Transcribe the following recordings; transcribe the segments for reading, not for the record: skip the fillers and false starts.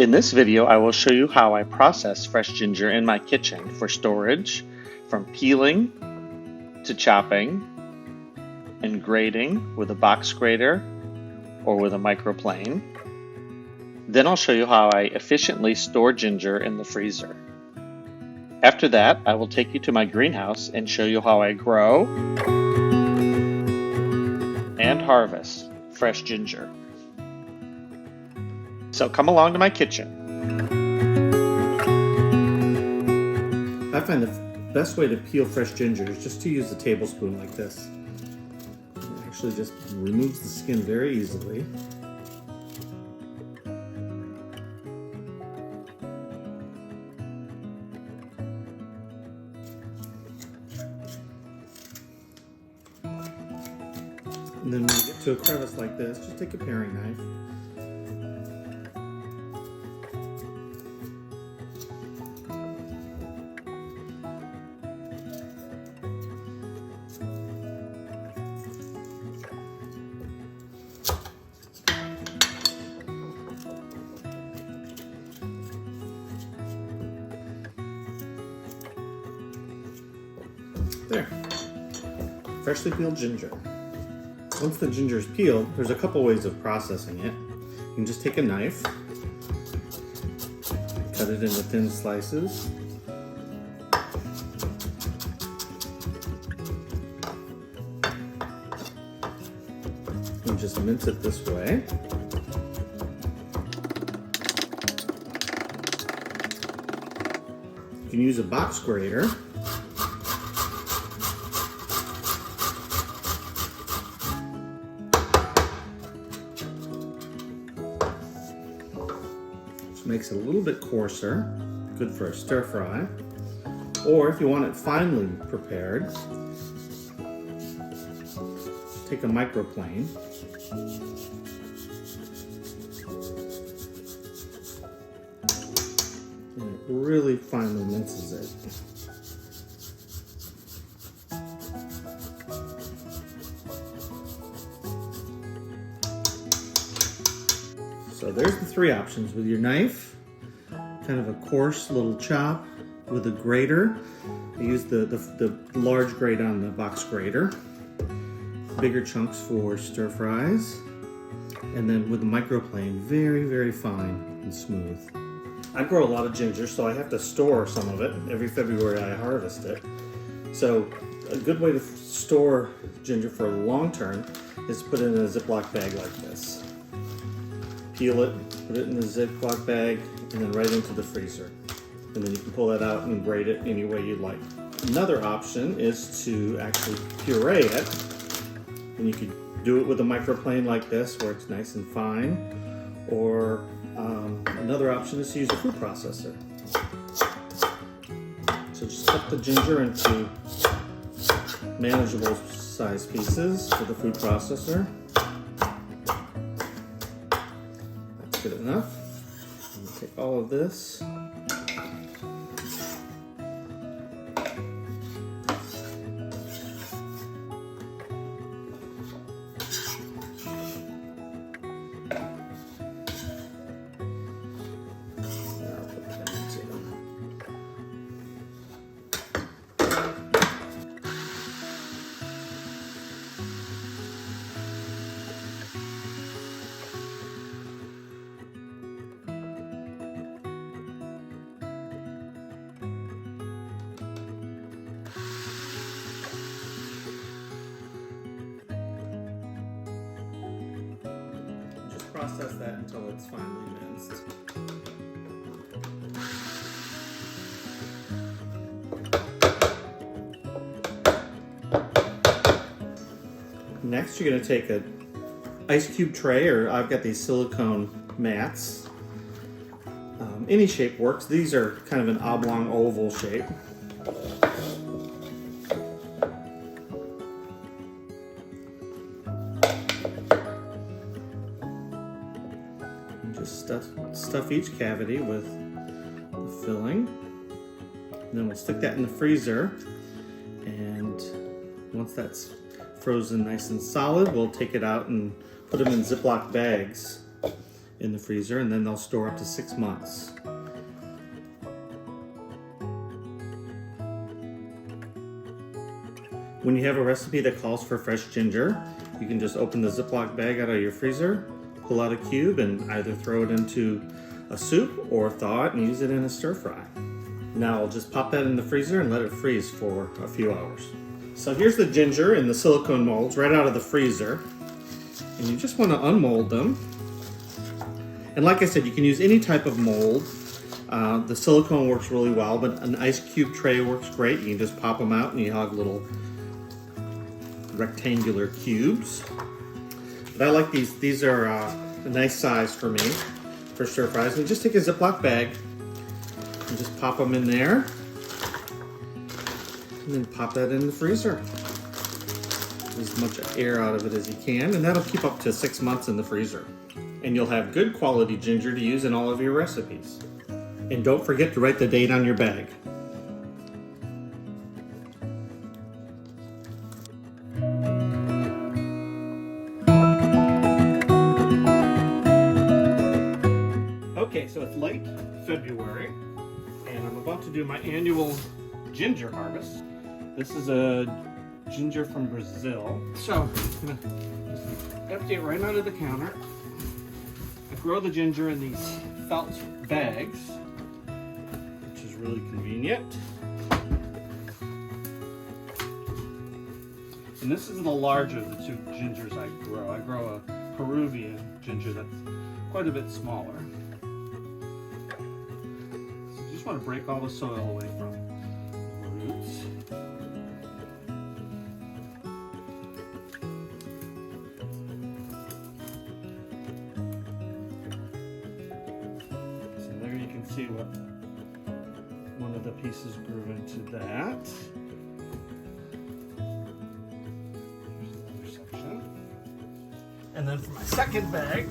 In this video, I will show you how I process fresh ginger in my kitchen for storage, from peeling to chopping and grating with a box grater or with a microplane. Then I'll show you how I efficiently store ginger in the freezer. After that, I will take you to my greenhouse and show you how I grow and harvest fresh ginger. So come along to my kitchen. I find the best way to peel fresh ginger is just to use a tablespoon like this. It actually just removes the skin very easily. And then when you get to a crevice like this, just take a paring knife. There. Freshly peeled ginger. Once the ginger is peeled, there's a couple ways of processing it. You can just take a knife, cut it into thin slices. And just mince it this way. You can use a box grater. Makes it a little bit coarser, good for a stir fry. Or if you want it finely prepared, take a microplane. And it really finely minces it. So there's the three options. With your knife, kind of a coarse little chop. With a grater, I use the large grate on the box grater. Bigger chunks for stir fries. And then with the microplane, very, very fine and smooth. I grow a lot of ginger, so I have to store some of it. Every February I harvest it. So a good way to store ginger for the long term is to put it in a Ziplock bag like this. Peel it, put it in the Ziplock bag, and then right into the freezer. And then you can pull that out and grate it any way you'd like. Another option is to actually puree it. And you could do it with a microplane like this, where it's nice and fine. Or another option is to use a food processor. So just cut the ginger into manageable size pieces with a food processor. Good enough. I'm take all of this. Process that until it's finely minced. Next, you're going to take an ice cube tray, or I've got these silicone mats. Any shape works. These are kind of an oblong oval shape. Just stuff each cavity with the filling. And then we'll stick that in the freezer, and once that's frozen nice and solid, we'll take it out and put them in Ziplock bags in the freezer, and then they'll store up to 6 months. When you have a recipe that calls for fresh ginger, you can just open the Ziploc bag out of your freezer, pull out a cube, and either throw it into a soup or thaw it and use it in a stir fry. Now I'll just pop that in the freezer and let it freeze for a few hours. So here's the ginger in the silicone molds right out of the freezer. And you just want to unmold them. And like I said, you can use any type of mold. The silicone works really well, but an ice cube tray works great. You can just pop them out and you have little rectangular cubes. But I like these. These are a nice size for me for stir fries. And just take a Ziploc bag and just pop them in there. And then pop that in the freezer. Get as much air out of it as you can, and that'll keep up to 6 months in the freezer. And you'll have good quality ginger to use in all of your recipes. And don't forget to write the date on your bag. Okay, so it's late February, and I'm about to do my annual ginger harvest. This is a ginger from Brazil. So I'm gonna just empty it right onto the counter. I grow the ginger in these felt bags, which is really convenient. And this is the larger of the two gingers I grow. I grow a Peruvian ginger that's quite a bit smaller. So you just want to break all the soil away from the roots. So there you can see what one of the pieces grew into that. And then for my second bag,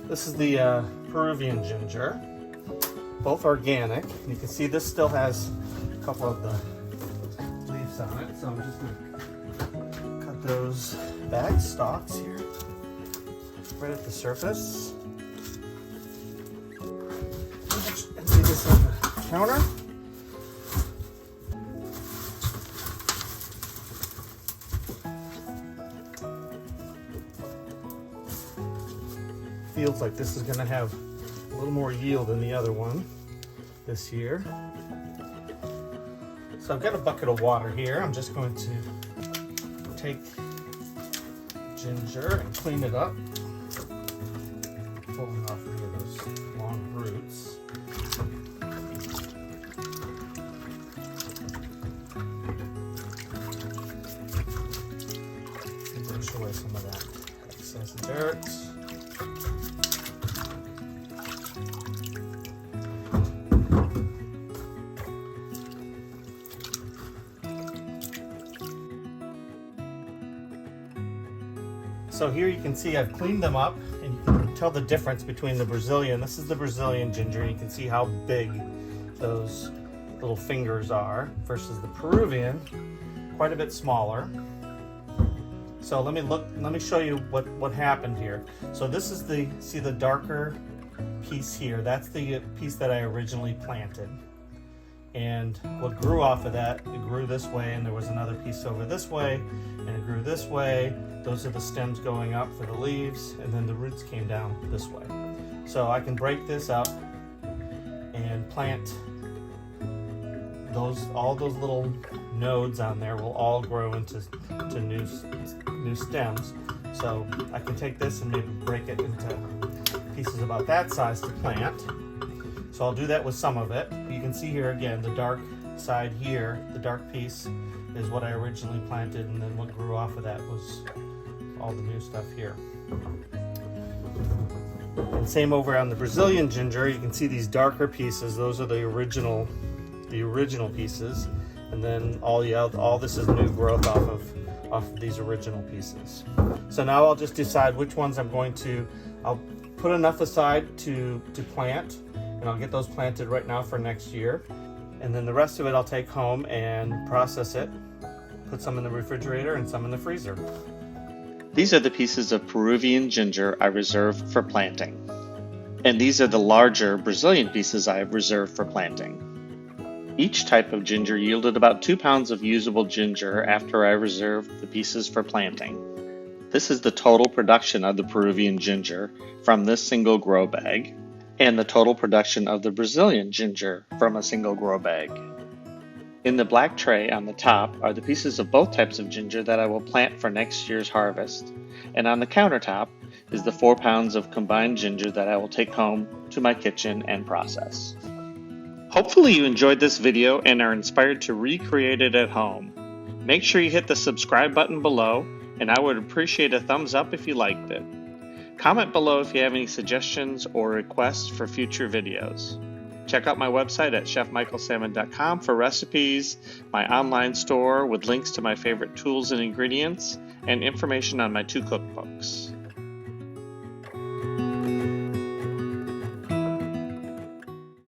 this is the Peruvian ginger, both organic. You can see this still has a couple of the leaves on it, so I'm just going to cut those bag stalks here, right at the surface. Empty this on the counter. Feels like this is going to have a little more yield than the other one this year. So I've got a bucket of water here. I'm just going to take ginger and clean it up, pulling off any of those long roots. And brush away some of that excess dirt. So here you can see I've cleaned them up, and you can tell the difference between the Brazilian. This is the Brazilian ginger. You can see how big those little fingers are versus the Peruvian, quite a bit smaller. So let me show you what happened here. So this is see the darker piece here. That's the piece that I originally planted. And what grew off of that, it grew this way, and there was another piece over this way, and it grew this way. Those are the stems going up for the leaves, and then the roots came down this way. So I can break this up and plant all those little nodes on there will all grow into new stems. So I can take this and maybe break it into pieces about that size to plant. So I'll do that with some of it. You can see here again, the dark side here, the dark piece is what I originally planted, and then what grew off of that was all the new stuff here. And same over on the Brazilian ginger, you can see these darker pieces, those are the original pieces, and then all this is new growth off of these original pieces. So now I'll just decide which ones I'll put enough aside to plant, and I'll get those planted right now for next year. And then the rest of it I'll take home and process it, put some in the refrigerator and some in the freezer. These are the pieces of Peruvian ginger I reserved for planting. And these are the larger Brazilian pieces I have reserved for planting. Each type of ginger yielded about 2 pounds of usable ginger after I reserved the pieces for planting. This is the total production of the Peruvian ginger from this single grow bag, and the total production of the Brazilian ginger from a single grow bag. In the black tray on the top are the pieces of both types of ginger that I will plant for next year's harvest, and on the countertop is the 4 pounds of combined ginger that I will take home to my kitchen and process. Hopefully you enjoyed this video and are inspired to recreate it at home. Make sure you hit the subscribe button below, and I would appreciate a thumbs up if you liked it. Comment below if you have any suggestions or requests for future videos. Check out my website at chefmichaelsalmon.com for recipes, my online store with links to my favorite tools and ingredients, and information on my 2 cookbooks.